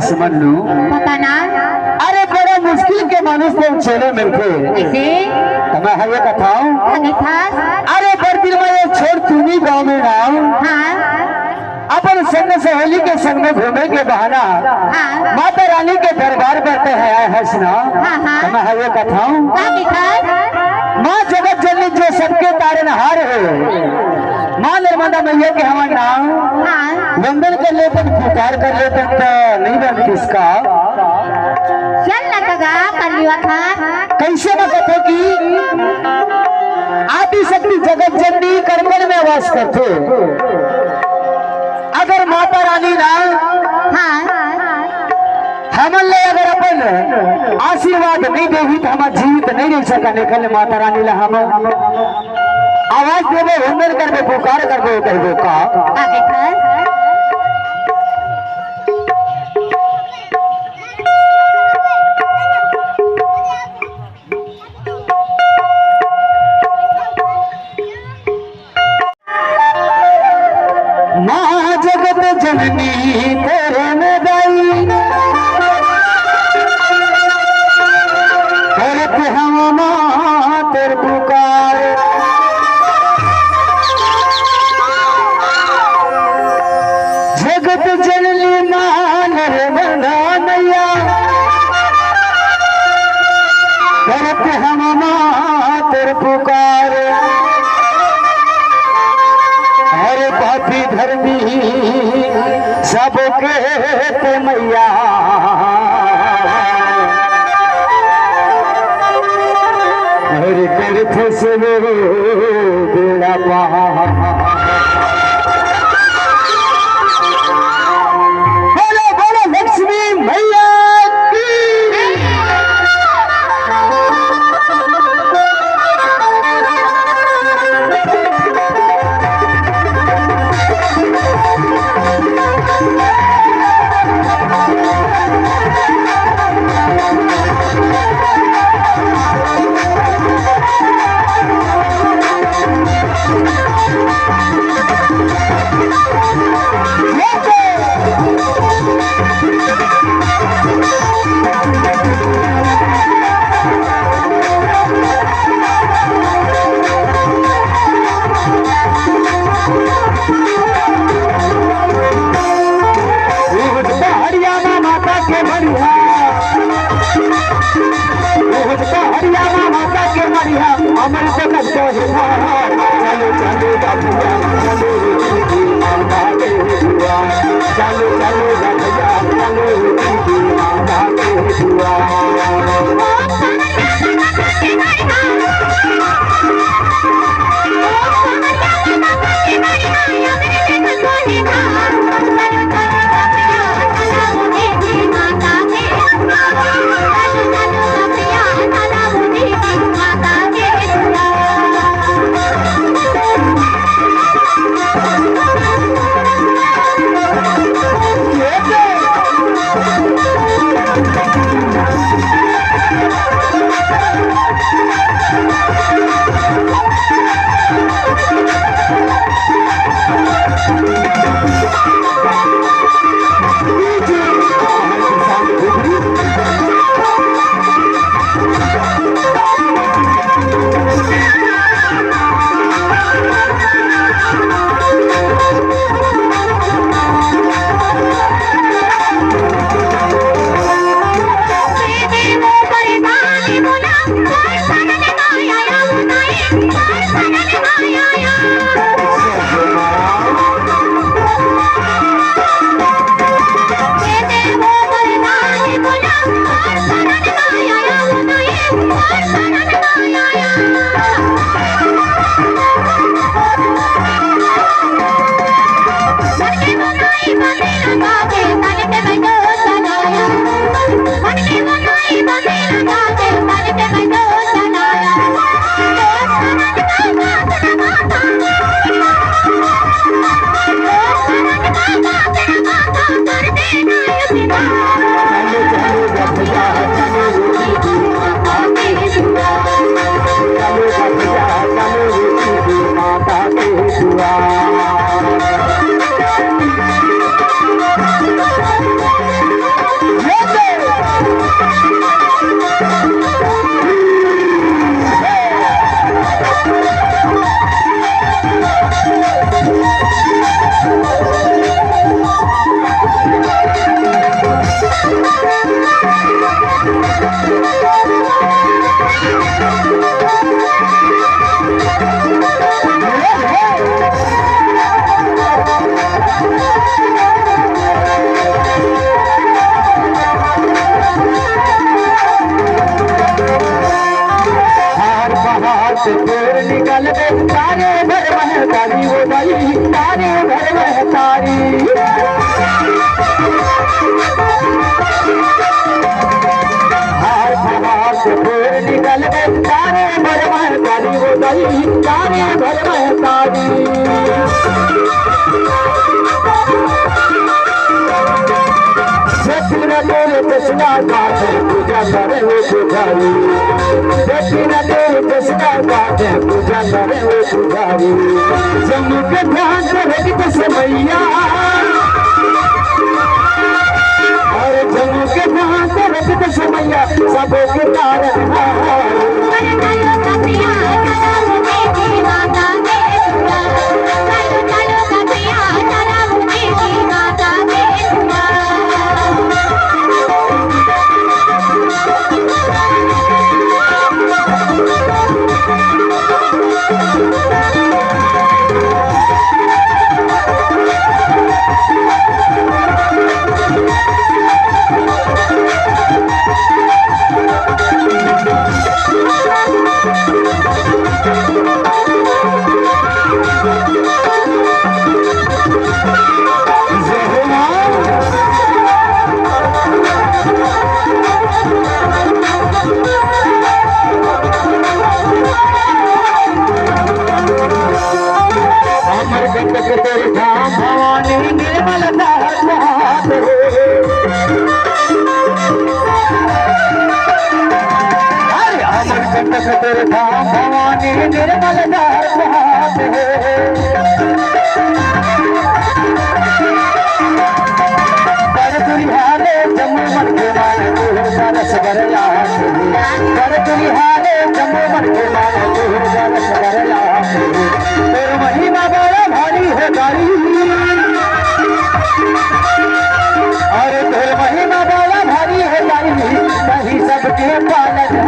समझलू बताना। अरे बड़ा मुश्किल के मानुष को चले मिलके मैं है ये कथाऊं। अरे बड़ दिन में ये छोड़ तुम्ही गाँव में नाऊ अपन संग सहेली के संग में घूमे के बहाना माता रानी के दरबार करते हैं हंसना। मैं है ये कथाऊं। माँ जगत जननी जो सबके तारनहार है माँ नर्मदा मैया के हमारे नाम वंदन कर लेते पुकार कर लेते तो नहीं बन किसका चल ना कगा कर लिया था कैसे न कथे कि आदि शक्ति जगत जननी कर्मल में वास करते। अगर माता रानी ना हमले अगर अपन आशीर्वाद नहीं देगी तो हमारा जीवित नहीं रह सका। निकल माता रानी ला हम आवाज देवे वंदन करबे पुकार करबे कहबो का आगे कर माँ जगत जननी तेरे में दाई करते हम माँ तेरे पुकार। जगत जननी मान नर्मदा मैया करते हम माँ तेरे पुकार। हर पापी धर्मी सबके ते मैया हर करते से बेड़ा पहा पेड़ निकल गए तारे भर महतारी वो भाई तारे भर महतारी हार पहाड़ से पेड़ निकल गए तारे भर महतारी वो भाई तारे भर महतारी तेरे कृष्णा गाते पूजा करे वो पुजारी देखना तेरे कृष्णा गाते पूजा करे वो पुजारी जम्मू के ध्यान से रखी तो समैया और जम्मू के ध्यान से रखी तो समैया सबों के कारण तेरे धाम भवानी निर्मल दार हाथ कर दुनिहारे जम्मू मन के मान दूर रस भरला कर दुनिहारे जम्मू मन के मान दूर रस भरला तेरे महिमा बड़ा भारी है गाड़ी और तेरे महिमा बड़ा भारी है गाड़ी कहीं सबके पालन